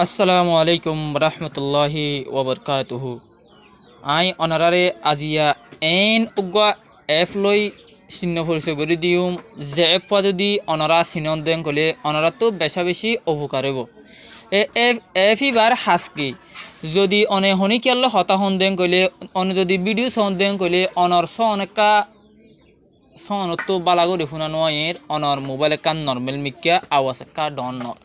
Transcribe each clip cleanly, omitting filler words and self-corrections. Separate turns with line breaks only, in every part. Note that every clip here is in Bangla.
আসসালামু আলাইকুম রহমতুল্লাহি ওবরকাতুহু। আই অনারারে আজিয়া এন উগা এফ লই চিহ্ন পরিচয় করে দিউম যে এফ পদি অনারা চিহ্ন দেন কলে অনারা তো বেশা বেশি উপকার হব। এফ ইবার হাসকি যদি অনে হনিকিয়াল হতা হন দেন কলে অনে যদি ভিডিও সন দেন কলে অনর অনেকা সনতো বালাগরি ফুনানো এর অনর মোবাইল কান নর্মেল মিক্কা আওয়াজ একা ডন নর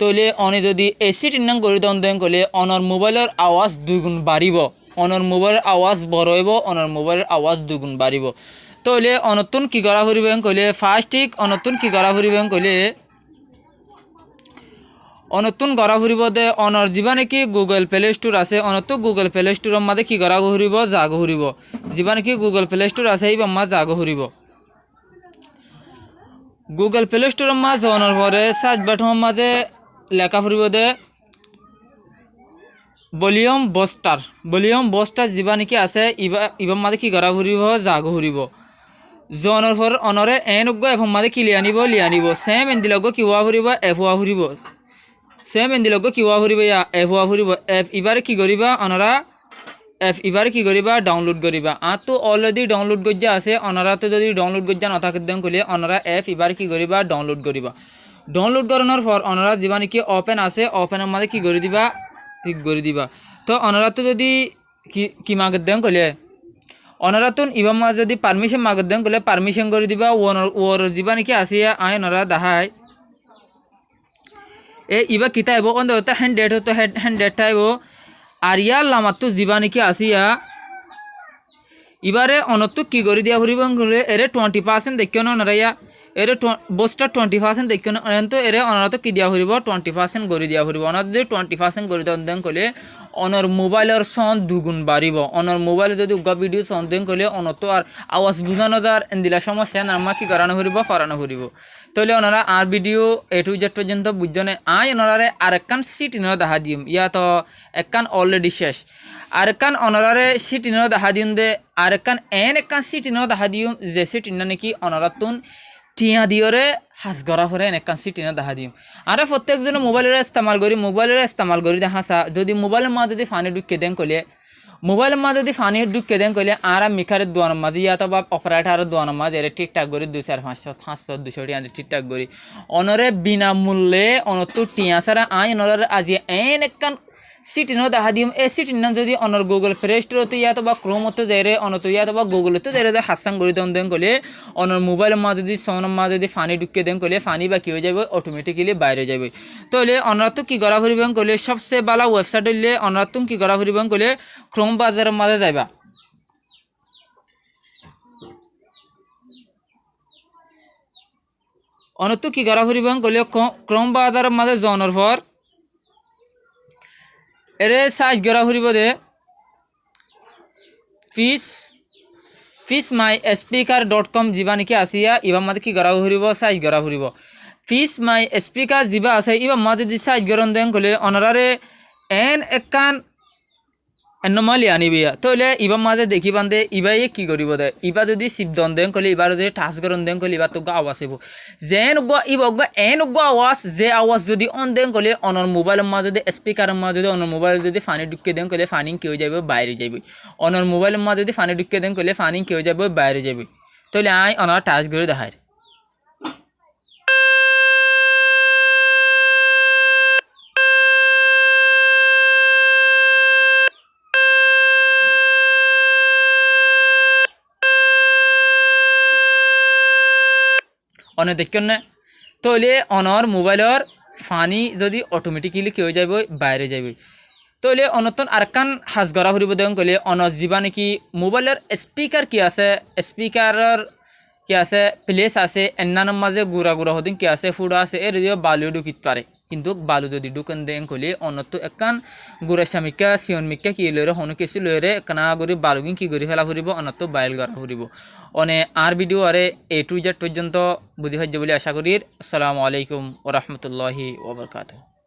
তৈলে অনে যদি এসি টিন্নাং করে দেন কলে অনর মোবাইলের আওয়াজ দুগুণ বাড়িব, অনর মোবাইলের আওয়াজ বড় হইব, অনর মোবাইলের আওয়াজ দুগুণ বাড়িব। তৈলে অনতুন কি করা ফুরিবেন কইলে ফার্স্টিক অনতুন কি করা ফুরিবেন কইলে অনতুন গড়া ফুরিব দে অনর যিবা নাকি গুগল প্লে স্টোর আছে অনত গুগল প্লে স্টোরের মাঝে কি করা ফুরিব জাগ ফুরিব, যিবা নাকি গুগল প্লে স্টোর আছে এই বাম্মা জাগ ফুরিব। গুগল প্লে স্টোরের মাঝে অনার পরে সার্চ বাটনের মাঝে লেখা ফুরিব দে ভলিউম বস্টার যিবা নাকি আছে ইবার মাঝে কি করা ফুরিব জাগ ফুরিব। জনের পর অনরে এন উগ্গ এফ মাঝে কি লিয়ানিব সেম এন্দিলগ কি হওয়া ফুরিব এফ হওয়া ফুরিব, সেম এন্দিলগ কি হওয়া ফুরিব ইয়া এফ হওয়া ফুরিব। এফ ইবারে কি করিবা অনরা এফ ইবারে কি করিবা ডাউনলোড করিবা। আর তো অলরেডি ডাউনলোড গজ্জা আছে অনারা তো যদি ডাউনলোড গজ্জা নথাকে দেন কইলে অনারা এফ ইবারে কি করিবা ডাউনলোড করিবা। ডাউনলোড করানোর পর অনারা যিবা নাকি ওপেন আছে ওপেনের মাঝে কি করে দিবা ঠিক করে দিবা। তো অনারা তো যদি কি মাগত দেন কইলে অনারা তো ইবার মাঝে যদি পারমিশন মাগত দেন কইলে পারমিশন করে দিবা। ওর যিবা নাকি আসিয়া আয় অনারা দেখায় ইবা কিতা আইব অন হতে হ্যান্ড ডেট হতো হ্যান্ড ডেটটা আইব। আর ইয়ার লামাতো যিবা নাকি আসিয়া এবারে অনতো কি করে দিয়া ফুরিব এরে 20% দেখিও না অনারা ইয়া এরে বস্টার 20% দেখিও না তো এরে অনারা তো কি দিয়া ফুরিব 20% করে দিয়া ফুরিব। অনার যদি 20% করে দেন কলে অনর মোবাইলের সন দুগুণ বাড়িব। অনর মোবাইলে যদি উগা ভিডিও সন দেন কলে অনত আর আওয়াজ বুঝানো যার এন্দিলা সমস্যা নামা কি করানো ফুরিব ফরানো ফুরিব। তাহলে ওনারা আর ভিডিও এ টু জেড পর্যন্ত বুঝজনে আয় ওনারে আর একখান সিট ইনো দেখা দিম ইয়া তো একখান অলরেডি শেষ আর একখান অনারে সিট ইনো দেখা দিম দে আর একখান সিট ইনো দেখা দিম যে সিট ইনা নাকি অনারাতুন টিয়া দিয়রে হাস গড়া করে একখান সিট ইনো দেখা দিম। আর প্রত্যেকজনে মোবাইলের ইস্তেমাল করি দেখা চা যদি মোবাইলের মা যদি ফানি ঢুকে দেন কলে মোবাইলের মা যদি ফানি ঢুকে দেন কইলে আর মিখারের দোয়ানোর মাঝে ইয়া তো বা অপারেটারের দোয়ানোর মাঝে এর ঠিকঠাক করে 200-500 200 টিয়া ঠিকঠাক করি অনরে বিনামূল্যে অনতো টিয়া ছাড়া আই অনরে আজি এন একখান সিট ইনো দেখা দিম। এই সিট ইন যদি অনর গুগল প্লে স্টোরতে ইয়া তো বা ক্রোমতে দেরে অনত ইয়া তো বা গুগলতে দেরে হাসান করে দেন কইলে অনর মোবাইলের মা যদি সনের মা যদি ফানি ঢুকে দেন কইলে ফানি বা কি হয়ে যাবে অটোমেটিক্যালি বাইরে যাবে। তাহলে অনরা তো কি করা ফুরিবেন কইলে সবচেয়ে ভালো ওয়েবসাইট হইলে অনরা তো কি করা ফুরিবেন কইলে ক্রোম বাজারের মাঝে যাইবা। অনত কি করা ফুরিবেন কইলে ক্রোম বাজারের মাঝে জনের পর এরে সার্চ করা ফুরিব দে fishmyspeaker.com যিবা নাকি আসিয়া ইবার মাঝে কি করা ফুরিব সার্চ করা ফুরিব। fishmyspeaker যিবা আছে ইবার মাঝে যদি সার্চ করন দেন কইলে অনারারে এন একখান এনমালি আনিবিয়া তাহলে ইবার মাঝে দেখি বান্ধে ইবাই কি করিব দে ইবা যদি সিপদন দেন কইলে ইবার যদি টাচ করন দেন কইলে ইবার তো আওয়াজ হইব যেন ইবা এন আওয়াজ যে আওয়াজ যদি অন দেন কইলে অনর মোবাইলের মাঝে যদি স্পিকারের মাঝে যদি অনর মোবাইল যদি ফানি ঢুকে দেন কইলে ফানি কি হয়ে যাবে বাইরে যাবে। অনর মোবাইলের মাঝে যদি ফানি ঢুকে দেন কইলে ফানি কি হয়ে যাবে বাইরে যাবে। তাহলে আই অনর টাচ করে দেখায় অনে দেখেন না। তাহলে অনর মোবাইলের ফানি যদি অটোমেটিক্যালি কি হয়ে যাবে বাইরে যাবে। তাহলে অনতন আরকান হাজ গড়া ফুরিব দেন কইলে অনর যিবা নাকি মোবাইলের স্পিকার কি আছে স্পিকারের কি আছে প্লেস আছে এন্নানোর মাঝে গুড়া হদিন কি আছে ফুড়া আছে এর যদিও বালুও ঢুকিত পারে কিন্তু বালু যদি ঢুকেন দেন কইলে অনত একখান গুড়া সামিকা সিয়ন মিকা কি লইরে হনু কিছু লইরে কানা করি বালুগিন কি করি ফেলা ফুরিব অনত বাইল গড়া ফুরিব। অনে আর ভিডিও আরে এ টু জেড পর্যন্ত বুঝি হজ্জ বলে আশা করি। আসসালামু আলাইকুম ওয়া রাহমাতুল্লাহি ওয়া বারাকাতুহু।